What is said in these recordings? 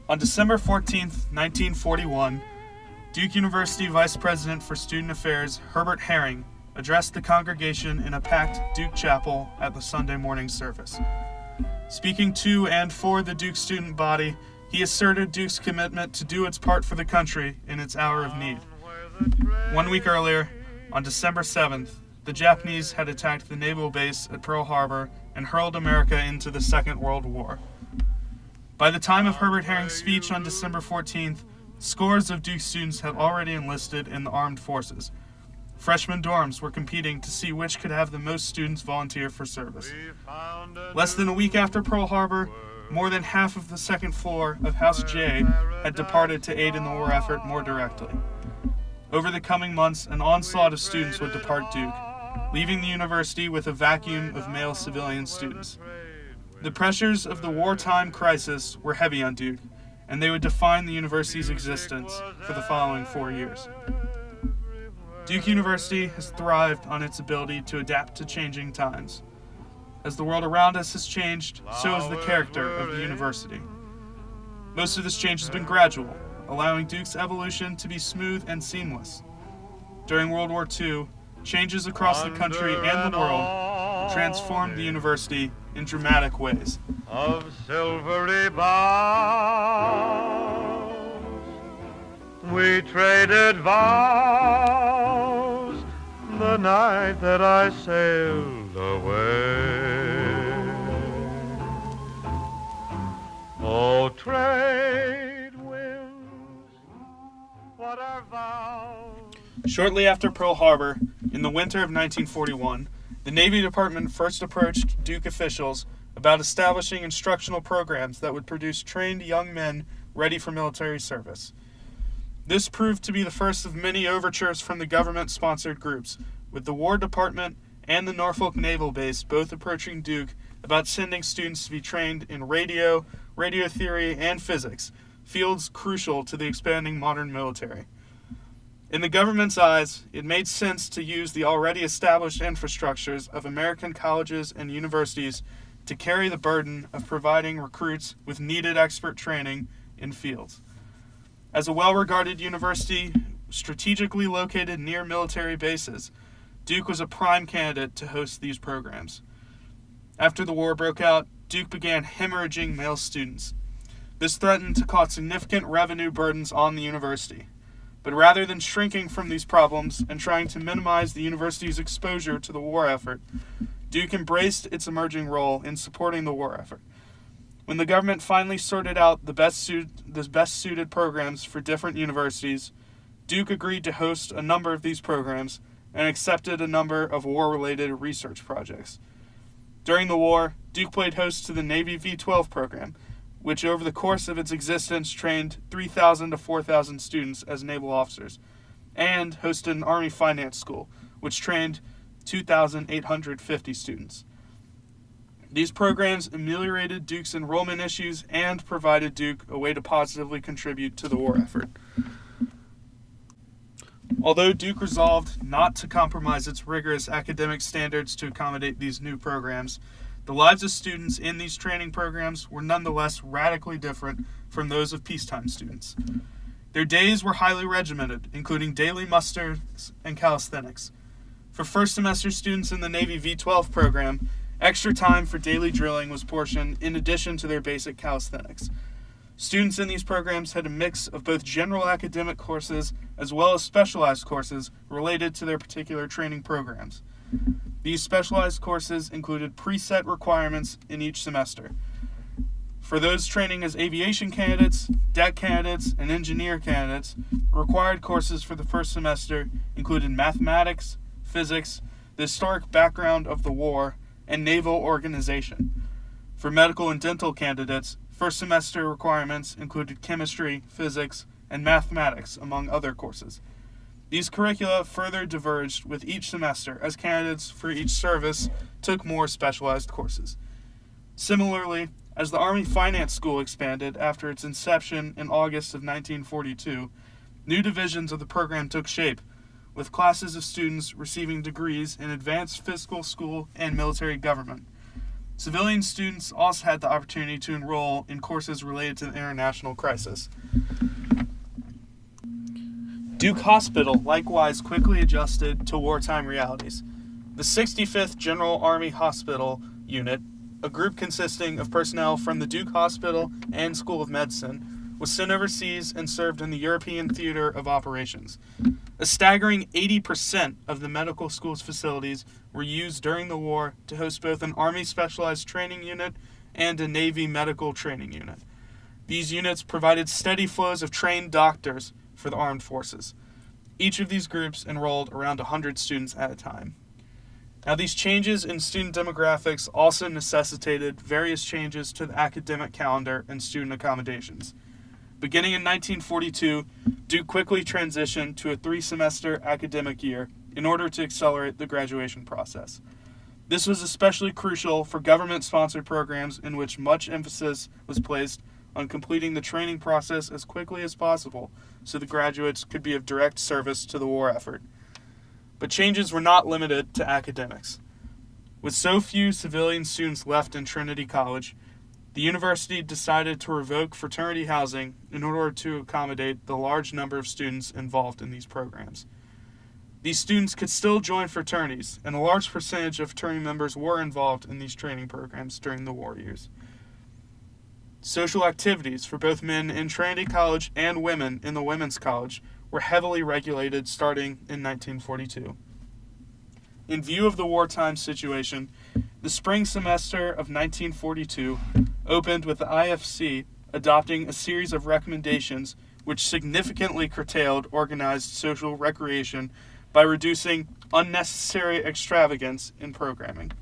On December 14th, 1941, Duke University Vice President for Student Affairs Herbert Herring addressed the congregation in a packed Duke chapel at the Sunday morning service. Speaking to and for the Duke student body, he asserted Duke's commitment to do its part for the country in its hour of need. 1 week earlier, on December 7th, the Japanese had attacked the naval base at Pearl Harbor and hurled America into the Second World War. By the time of Herbert Herring's speech on December 14th, scores of Duke students had already enlisted in the armed forces. Freshman dorms were competing to see which could have the most students volunteer for service. Less than a week after Pearl Harbor, more than half of the second floor of House J had departed to aid in the war effort more directly. Over the coming months, an onslaught of students would depart Duke, leaving the university with a vacuum of male civilian students. The pressures of the wartime crisis were heavy on Duke, and they would define the university's existence for the following 4 years. Duke University has thrived on its ability to adapt to changing times. As the world around us has changed, so has the character of the university. Most of this change has been gradual, allowing Duke's evolution to be smooth and seamless. During World War II, changes across the country and the world transformed the university in dramatic ways. Of silvery boughs, we traded vows the night that I sailed away. Oh, trade winds, what are vows? Shortly after Pearl Harbor, in the winter of 1941, the Navy Department first approached Duke officials about establishing instructional programs that would produce trained young men ready for military service. This proved to be the first of many overtures from the government-sponsored groups, with the War Department and the Norfolk Naval Base both approaching Duke about sending students to be trained in radio theory, and physics, fields crucial to the expanding modern military. In the government's eyes, it made sense to use the already established infrastructures of American colleges and universities to carry the burden of providing recruits with needed expert training in fields. As a well-regarded university strategically located near military bases, Duke was a prime candidate to host these programs. After the war broke out, Duke began hemorrhaging male students. This threatened to cause significant revenue burdens on the university. But rather than shrinking from these problems and trying to minimize the university's exposure to the war effort, Duke embraced its emerging role in supporting the war effort. When the government finally sorted out the best suited programs for different universities, Duke agreed to host a number of these programs and accepted a number of war-related research projects. During the war, Duke played host to the Navy V-12 program, which over the course of its existence trained 3,000 to 4,000 students as naval officers, and hosted an Army finance school, which trained 2,850 students. These programs ameliorated Duke's enrollment issues and provided Duke a way to positively contribute to the war effort. Although Duke resolved not to compromise its rigorous academic standards to accommodate these new programs, the lives of students in these training programs were nonetheless radically different from those of peacetime students. Their days were highly regimented, including daily musters and calisthenics. For first semester students in the Navy V-12 program, extra time for daily drilling was portioned in addition to their basic calisthenics. Students in these programs had a mix of both general academic courses as well as specialized courses related to their particular training programs. These specialized courses included preset requirements in each semester. For those training as aviation candidates, deck candidates, and engineer candidates, required courses for the first semester included mathematics, physics, the historic background of the war, and naval organization. For medical and dental candidates, first semester requirements included chemistry, physics, and mathematics, among other courses. These curricula further diverged with each semester as candidates for each service took more specialized courses. Similarly, as the Army Finance School expanded after its inception in August of 1942, new divisions of the program took shape, with classes of students receiving degrees in advanced fiscal school and military government. Civilian students also had the opportunity to enroll in courses related to the international crisis. Duke Hospital likewise quickly adjusted to wartime realities. The 65th General Army Hospital Unit, a group consisting of personnel from the Duke Hospital and School of Medicine, was sent overseas and served in the European Theater of Operations. A staggering 80% of the medical school's facilities were used during the war to host both an Army Specialized Training Unit and a Navy Medical Training Unit. These units provided steady flows of trained doctors for the armed forces. Each of these groups enrolled around 100 students at a time. Now, these changes in student demographics also necessitated various changes to the academic calendar and student accommodations. Beginning in 1942, Duke quickly transitioned to a 3-semester academic year in order to accelerate the graduation process. This was especially crucial for government-sponsored programs in which much emphasis was placed on completing the training process as quickly as possible so the graduates could be of direct service to the war effort. But changes were not limited to academics. With so few civilian students left in Trinity College, the university decided to revoke fraternity housing in order to accommodate the large number of students involved in these programs. These students could still join fraternities, and a large percentage of fraternity members were involved in these training programs during the war years. Social activities for both men in Trinity College and women in the Women's College were heavily regulated starting in 1942. In view of the wartime situation, the spring semester of 1942 opened with the IFC adopting a series of recommendations which significantly curtailed organized social recreation by reducing unnecessary extravagance in programming.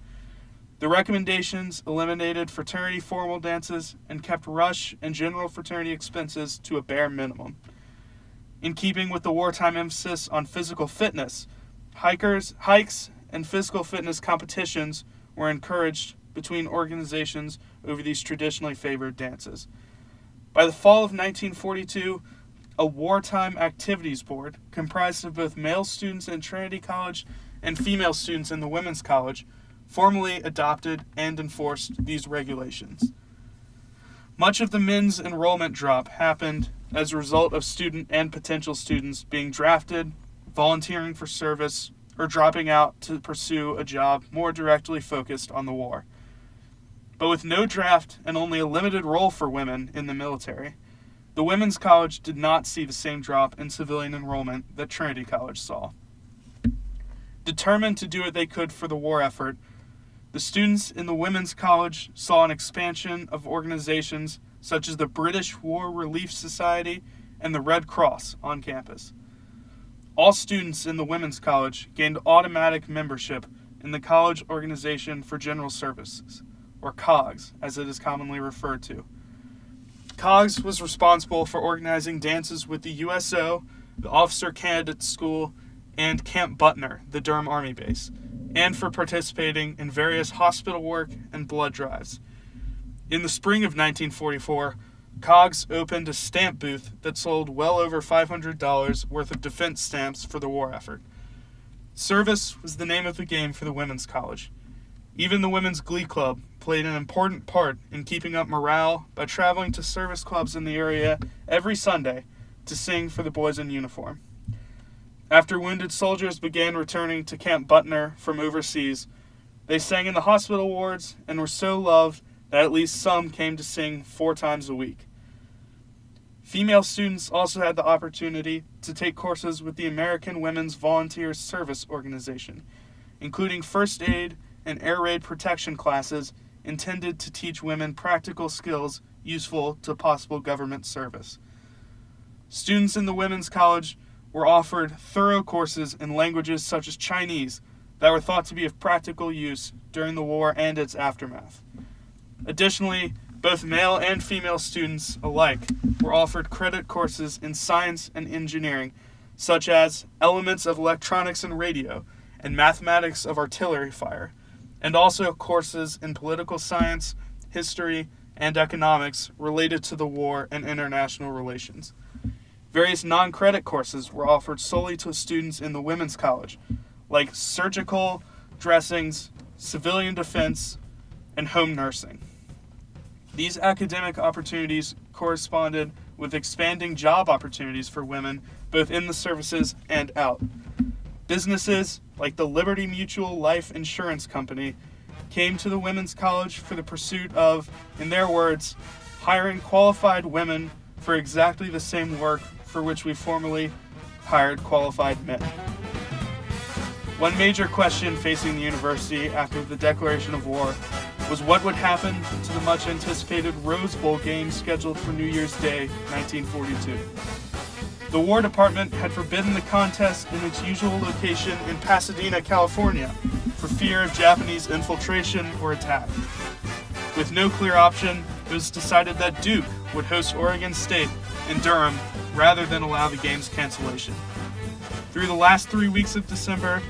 The recommendations eliminated fraternity formal dances and kept rush and general fraternity expenses to a bare minimum. In keeping with the wartime emphasis on physical fitness, hikes and physical fitness competitions were encouraged between organizations over these traditionally favored dances. By the fall of 1942, a wartime activities board, comprised of both male students in Trinity College and female students in the Women's College, formally adopted and enforced these regulations. Much of the men's enrollment drop happened as a result of student and potential students being drafted, volunteering for service, or dropping out to pursue a job more directly focused on the war. But with no draft and only a limited role for women in the military, the Women's College did not see the same drop in civilian enrollment that Trinity College saw. Determined to do what they could for the war effort, the students in the Women's College saw an expansion of organizations such as the British War Relief Society and the Red Cross on campus. All students in the Women's College gained automatic membership in the College Organization for General Services, or COGS, as it is commonly referred to. COGS was responsible for organizing dances with the USO, the Officer Candidate School, and Camp Butner, the Durham Army base, and for participating in various hospital work and blood drives. In the spring of 1944, COGS opened a stamp booth that sold well over $500 worth of defense stamps for the war effort. Service was the name of the game for the Women's College. Even the Women's Glee Club played an important part in keeping up morale by traveling to service clubs in the area every Sunday to sing for the boys in uniform. After wounded soldiers began returning to Camp Butner from overseas, they sang in the hospital wards and were so loved that at least some came to sing 4 times a week. Female students also had the opportunity to take courses with the American Women's Volunteer Service Organization, including first aid and air raid protection classes intended to teach women practical skills useful to possible government service. Students in the Women's College were offered thorough courses in languages such as Chinese that were thought to be of practical use during the war and its aftermath. Additionally, both male and female students alike were offered credit courses in science and engineering, such as elements of electronics and radio, and mathematics of artillery fire, and also courses in political science, history, and economics related to the war and international relations. Various non-credit courses were offered solely to students in the Women's College, like surgical dressings, civilian defense, and home nursing. These academic opportunities corresponded with expanding job opportunities for women, both in the services and out. Businesses like the Liberty Mutual Life Insurance Company came to the Women's College for the pursuit of, in their words, hiring qualified women for exactly the same work for which we formerly hired qualified men. One major question facing the university after the declaration of war was what would happen to the much anticipated Rose Bowl game scheduled for New Year's Day, 1942. The War Department had forbidden the contest in its usual location in Pasadena, California, for fear of Japanese infiltration or attack. With no clear option, it was decided that Duke would host Oregon State in Durham rather than allow the game's cancellation. Through the last 3 weeks of December,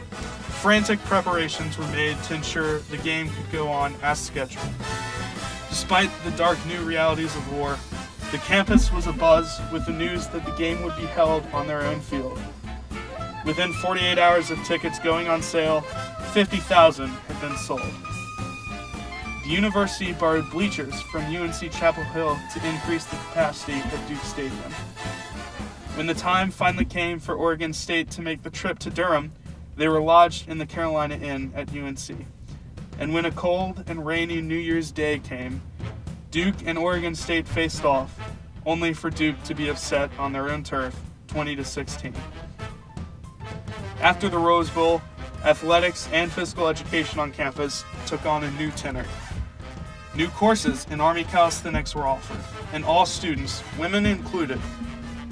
frantic preparations were made to ensure the game could go on as scheduled. Despite the dark new realities of war, the campus was abuzz with the news that the game would be held on their own field. Within 48 hours of tickets going on sale, 50,000 had been sold. The university borrowed bleachers from UNC Chapel Hill to increase the capacity of Duke Stadium. When the time finally came for Oregon State to make the trip to Durham, they were lodged in the Carolina Inn at UNC. And when a cold and rainy New Year's Day came, Duke and Oregon State faced off, only for Duke to be upset on their own turf, 20-16. After the Rose Bowl, athletics and physical education on campus took on a new tenor. New courses in Army calisthenics were offered, and all students, women included,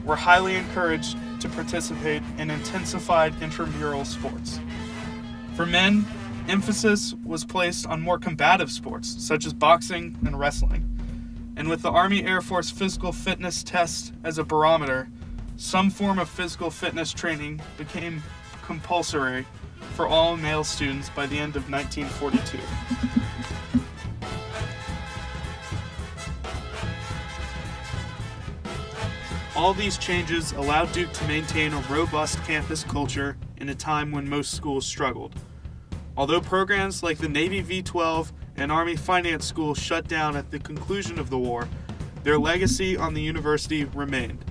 were highly encouraged to participate in intensified intramural sports. For men, emphasis was placed on more combative sports, such as boxing and wrestling. And with the Army Air Force physical fitness test as a barometer, some form of physical fitness training became compulsory for all male students by the end of 1942. All these changes allowed Duke to maintain a robust campus culture in a time when most schools struggled. Although programs like the Navy V-12 and Army Finance School shut down at the conclusion of the war, their legacy on the university remained.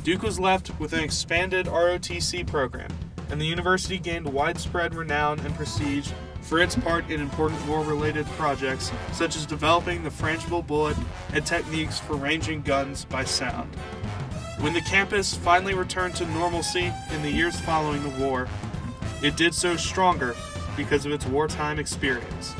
Duke was left with an expanded ROTC program, and the university gained widespread renown and prestige for its part in important war-related projects, such as developing the frangible bullet and techniques for ranging guns by sound. When the campus finally returned to normalcy in the years following the war, it did so stronger because of its wartime experience.